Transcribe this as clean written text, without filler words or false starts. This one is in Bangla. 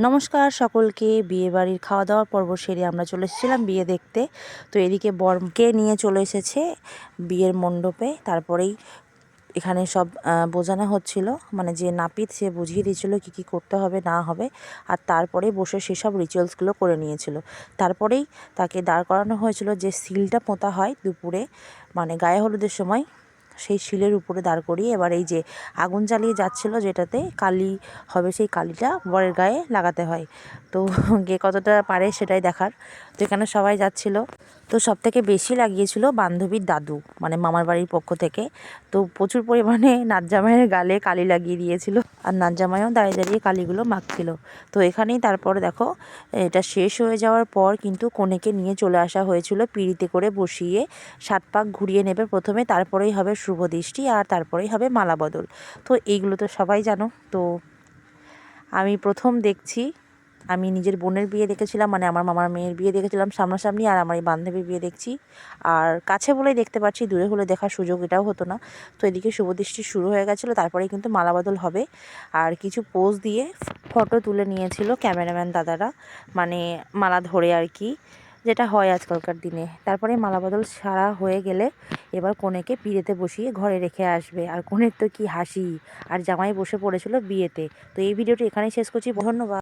নমস্কার সকলকে। বিয়ে বাড়ির খাওয়া দাওয়ার পর্ব সেরে আমরা চলে এসেছিলাম বিয়ে দেখতে। তো এদিকে বরকে নিয়ে চলে এসেছে বিয়ের মণ্ডপে। তারপরেই এখানে সব বোঝানো হচ্ছিল, মানে যে নাপিত সে বুঝিয়ে দিয়েছিল কী কী করতে হবে না হবে, আর তারপরে বসে সেসব রিচুয়ালসগুলো করে নিয়েছিল। তারপরেই তাকে দাঁড় করানো হয়েছিল, যে সিলটা পোঁতা হয় দুপুরে, মানে গায়ে হলুদের সময়, সেই শিলের উপরে দাঁড় করিয়ে এবার এই যে আগুন জ্বালিয়ে যাচ্ছিল, যেটাতে কালি হবে, সেই কালিটা বরের গায়ে লাগাতে হয়। তো কে কতটা পারে সেটাই দেখার। তো এখানে সবাই যাচ্ছিল। তো সব থেকে বেশি লাগিয়েছিল বান্ধবীর দাদু, মানে মামার বাড়ির পক্ষ থেকে। তো প্রচুর পরিমাণে নাতজামাইয়ের গালে কালি লাগিয়ে দিয়েছিল, আর নাতজামাইও দাঁড়িয়ে দাঁড়িয়ে কালিগুলো মাখছিল। তো এখানেই তারপরে দেখো, এটা শেষ হয়ে যাওয়ার পর কিন্তু কনেকে নিয়ে চলে আসা হয়েছিল পিঁড়িতে করে বসিয়ে। 7 পাক ঘুরিয়ে নেবে প্রথমে, তারপরেই হবে শুভ দৃষ্টি, আর তারপরেই হবে মালা বদল। তো এইগুলো তো সবাই জানো। তো আমি প্রথম দেখছি, আমি নিজের বোনের বিয়ে দেখেছিলাম, মানে আমার মামার মেয়ের বিয়ে দেখেছিলাম সামনাসামনি, আর আমার এই বান্ধবীর বিয়ে দেখছি। আর কাছে বলেই দেখতে পাচ্ছি, দূরে হলে দেখার সুযোগ এটাও হতো না। তো এদিকে শুভদৃষ্টি শুরু হয়ে গেছিলো, তারপরে কিন্তু মালা বদল হবে। আর কিছু পোজ দিয়ে ফটো তুলে নিয়েছিল ক্যামেরাম্যান দাদারা, মানে মালা ধরে আর কি, যেটা হয় আজকালকার দিনে। তারপরে মালা বদল সারা হয়ে গেলে এবার কনেকে পিঁড়েতে বসিয়ে ঘরে রেখে আসবে। আর কনের তো কি হাসি, আর জামাই বসে পড়েছিল বিয়েতে। তো এই ভিডিওটি এখানেই শেষ করছি, ধন্যবাদ।